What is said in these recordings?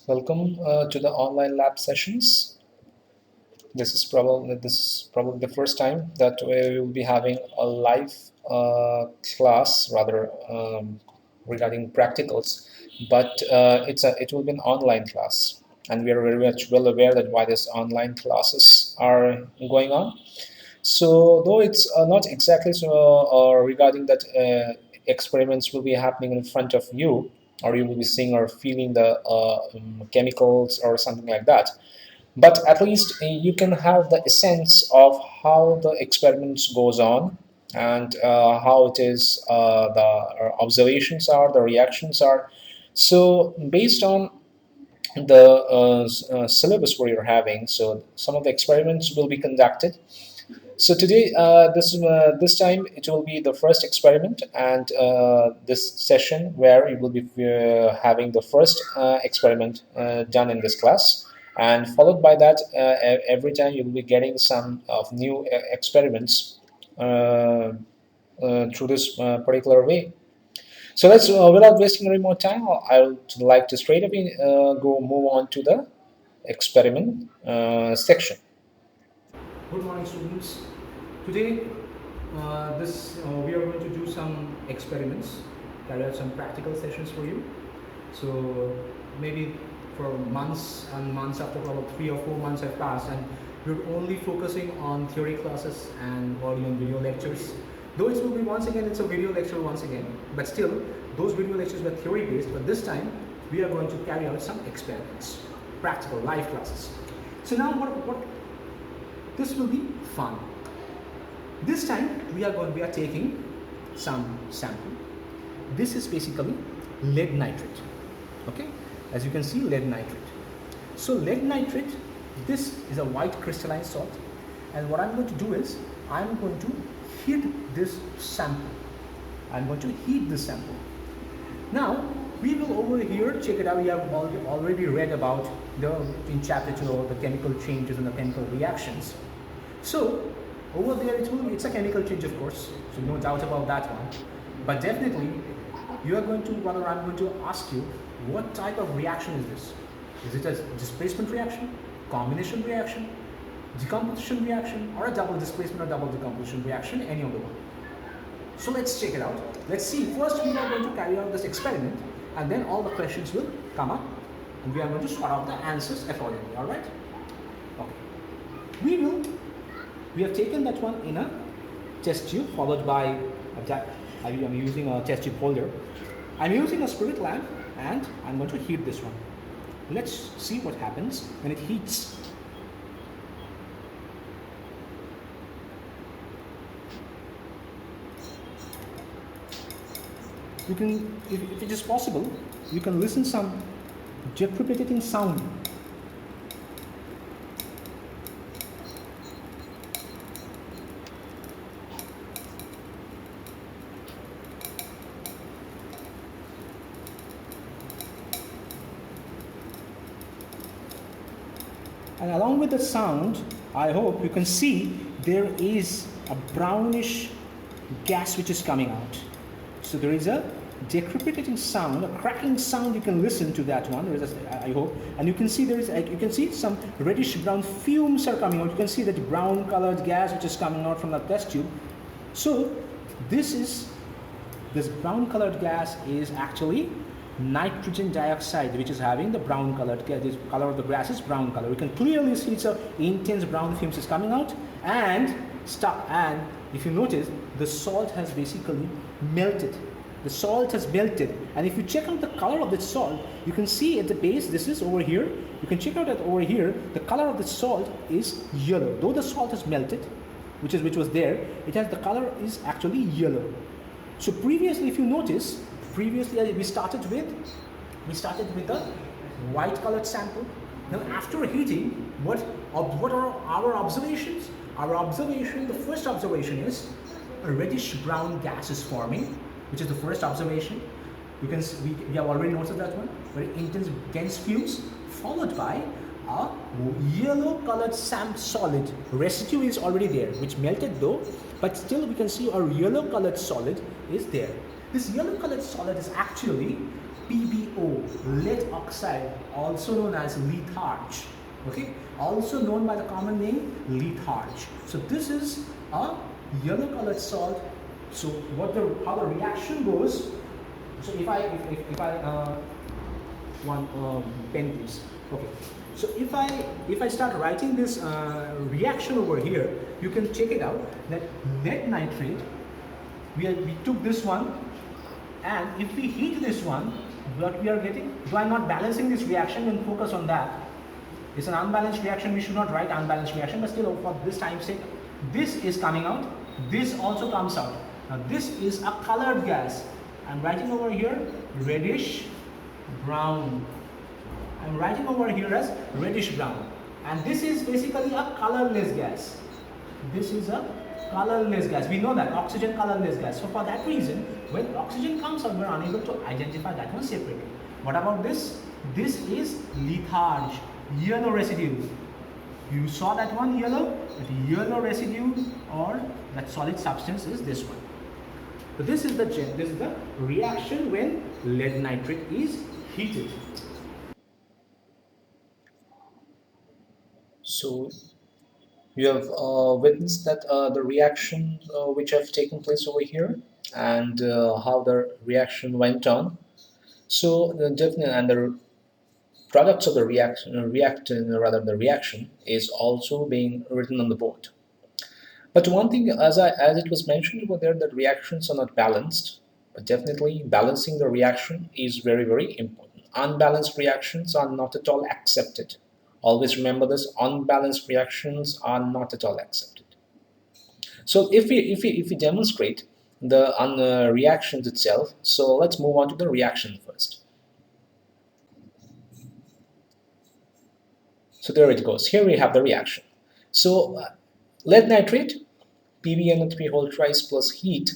Welcome to the online lab sessions. This is probably the first time that we will be having a live class, rather regarding practicals, but it will be an online class, and we are very much well aware that why these online classes are going on. So, though it's not exactly so regarding that experiments will be happening in front of you, or you will be seeing or feeling the chemicals or something like that, but at least you can have the essence of how the experiments goes on, and how it is the observations are, the reactions are. So, based on the syllabus where you're having, so some of the experiments will be conducted. So today, this time it will be the first experiment, and this session where you will be having the first experiment done in this class, and followed by that, every time you will be getting some of new experiments through this particular way. So let's, without wasting any more time, I would like to straight away go move on to the experiment section. Good morning, students. Today, we are going to do some experiments, carry out some practical sessions for you. So maybe for months and months, after about 3 or 4 months have passed, and we're only focusing on theory classes and audio and video lectures. Though it will be once again, it's a video lecture once again, but still, those video lectures were theory based. But this time, we are going to carry out some experiments, practical live classes. So now, what this will be fun. This time we are taking some sample. This is basically lead nitrate. Okay, as you can see, lead nitrate. So lead nitrate, this is a white crystalline salt, and what I'm going to do is I'm going to heat this sample. I'm going to heat this sample. Now we will over here check it out. We have already read about in chapter 2 the chemical changes and the chemical reactions. So over there it's a chemical change, of course, so no doubt about that one. But definitely I'm going to ask you, what type of reaction is this? Is it a displacement reaction, combination reaction, decomposition reaction, or a double displacement or double decomposition reaction, any of the one? So let's check it out. Let's see. First we are going to carry out this experiment, and then all the questions will come up, and we are going to sort out the answers accordingly. Alright? Okay. We have taken that one in a test tube, followed by I'm using a test tube holder. I'm using a spirit lamp, and I'm going to heat this one. Let's see what happens when it heats. You can, if it is possible, you can listen some decapitating sound. And along with the sound, I hope you can see there is a brownish gas which is coming out. So there is a decapitating sound, a cracking sound. You can listen to that one. There is I hope, and you can see you can see some reddish brown fumes are coming out. You can see that brown colored gas which is coming out from the test tube. So this brown colored gas is actually nitrogen dioxide, which is having the brown colored gas. The color of the gas is brown color. We can clearly see it's a intense brown fumes is coming out, and if you notice, the salt has basically melted. The salt has melted, and if you check out the color of the salt, you can see at the base, this is over here, you can check out that over here, the color of the salt is yellow. Though the salt has melted, which was there, the color is actually yellow. So previously, if you notice, we started with a white colored sample. Now after heating, what are our observations? The first observation is a reddish brown gas is forming, which is the first observation. We have already noticed that one, very intense dense fumes, followed by a yellow colored solid. Residue is already there, which melted though, but still we can see our yellow colored solid is there. This yellow colored solid is actually PbO, lead oxide, also known as litharge. Okay, also known by the common name litharge. So this is a yellow colored salt. So how the reaction goes. So if I one pen please. Okay. So if I start writing this reaction over here, you can check it out that lead nitrate. We took this one, and if we heat this one, what we are getting? So I'm not balancing this reaction and focus on that. It's an unbalanced reaction. We should not write unbalanced reaction, but still for this time's sake, this is coming out. This also comes out. Now this is a colored gas. I'm writing over here reddish brown. I'm writing over here as reddish brown, and this is basically a colorless gas. This is a colorless gas. We know that oxygen colorless gas. So for that reason, when oxygen comes out, we are unable to identify that one separately. What about this? This is litharge, yellow residue. You saw that one yellow? The yellow residue or that solid substance is this one. So this is the reaction when lead nitrate is heated. So you have witnessed that the reaction which have taken place over here, and how the reaction went on. So definitely, and the products of the reaction, reactant, rather the reaction, is also being written on the board. But one thing, as it was mentioned over there, that reactions are not balanced. But definitely, balancing the reaction is very, very important. Unbalanced reactions are not at all accepted. Always remember this: unbalanced reactions are not at all accepted. So if we demonstrate the reactions itself, so let's move on to the reaction first. So there it goes. Here we have the reaction. So lead nitrate, PbNO3 whole thrice plus heat,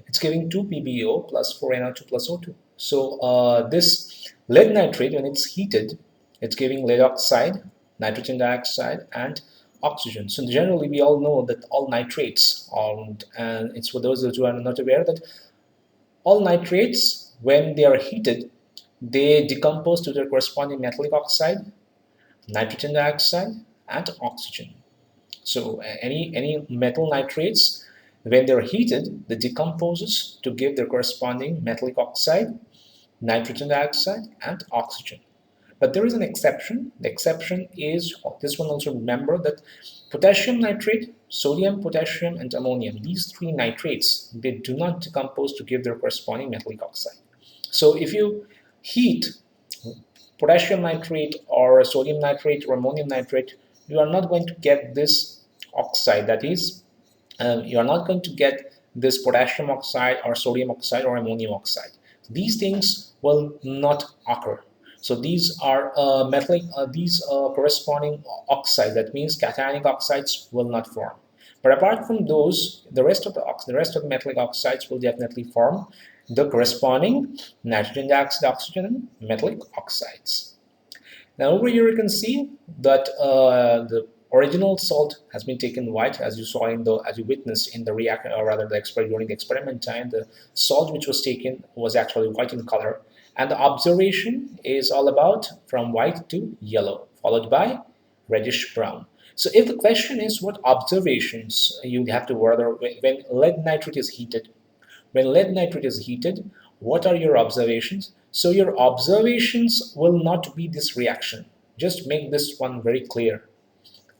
it's giving 2 PbO plus 4NO2 plus O2. So this lead nitrate, when it's heated, it's giving lead oxide, nitrogen dioxide, and oxygen. So generally, we all know that all nitrates, and it's for those who are not aware, that all nitrates, when they are heated, they decompose to their corresponding metallic oxide, nitrogen dioxide, and oxygen. So any metal nitrates, when they're heated, they decomposes to give their corresponding metallic oxide, nitrogen dioxide, and oxygen. But there is an exception. The exception is this one. Also remember that potassium nitrate, sodium, potassium, and ammonium, these three nitrates, they do not decompose to give their corresponding metallic oxide. So if you heat potassium nitrate or sodium nitrate or ammonium nitrate, you are not going to get this oxide. That is, you are not going to get this potassium oxide or sodium oxide or ammonium oxide. These things will not occur. So these are metallic, these corresponding oxides. That means cationic oxides will not form. But apart from those, the rest of the metallic oxides will definitely form the corresponding nitrogen dioxide, oxygen, and metallic oxides. Now over here you can see that the original salt has been taken white, as you saw as you witnessed in the reaction, or rather during the experiment time. The salt which was taken was actually white in color, and the observation is all about from white to yellow, followed by reddish brown. So if the question is what observations you have to whether when lead nitrate is heated, what are your observations? So your observations will not be this reaction. Just make this one very clear.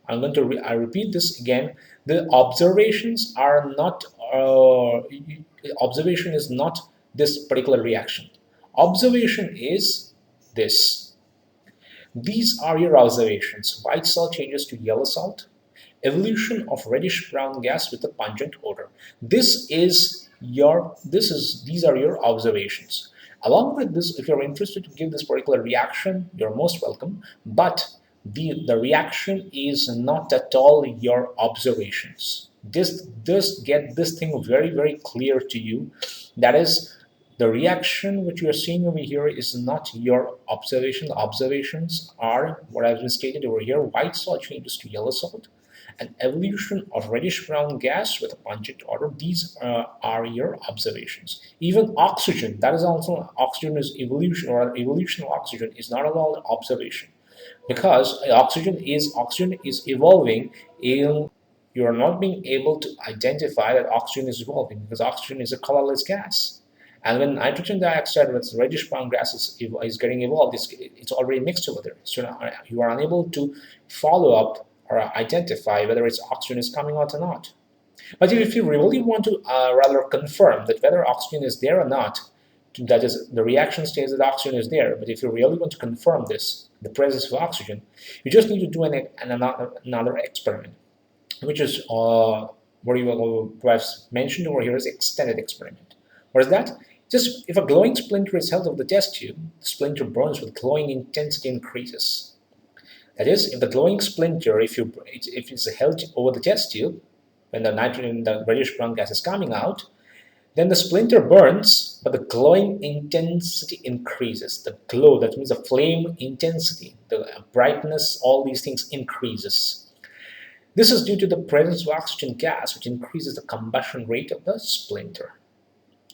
I repeat this again. The observations are not, observation is not this particular reaction. Observation is this. These are your observations. White salt changes to yellow salt. Evolution of reddish brown gas with a pungent odor. These are your observations. Along with this, if you're interested to give this particular reaction, you're most welcome. But the reaction is not at all your observations. Just get this thing very, very clear to you. That is, the reaction which you are seeing over here is not your observation. The observations are what has been stated over here. White salt changes to yellow salt. an evolution of reddish brown gas with a pungent odor. These are your observations. Even oxygen, that is also oxygen is evolution, or evolution of oxygen is not at all an observation, because oxygen is evolving in, you are not being able to identify that oxygen is evolving because oxygen is a colorless gas. And when nitrogen dioxide with reddish brown gas is getting evolved, it's already mixed over there. So now you are unable to follow up or identify whether it's oxygen is coming out or not. But if you really want to rather confirm that whether oxygen is there or not, that is, the reaction states that oxygen is there, but if you really want to confirm this, the presence of oxygen, you just need to do another experiment, which is what you have mentioned over here as extended experiment. What is that? Just if a glowing splinter is held over the test tube, the splinter burns with glowing intensity increases. That is, if the glowing splinter, if it's held over the test tube, when the nitrogen, the reddish brown gas is coming out, then the splinter burns, but the glowing intensity increases. The glow, that means the flame intensity, the brightness, all these things increases. This is due to the presence of oxygen gas, which increases the combustion rate of the splinter.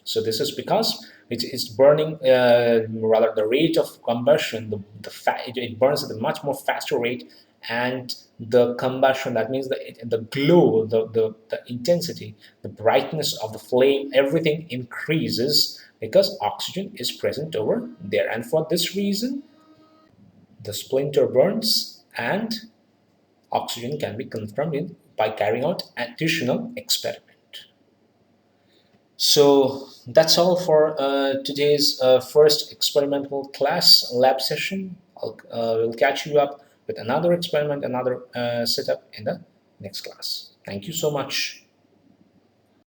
So this is because it is burning, rather the rate of combustion, it burns at a much more faster rate, and the combustion, that means the glow, the intensity, the brightness of the flame, everything increases because oxygen is present over there. And for this reason, the splinter burns and oxygen can be confirmed by carrying out additional experiment. So that's all for today's first experimental class lab session. We'll catch you up with another experiment, another setup in the next class. Thank you so much.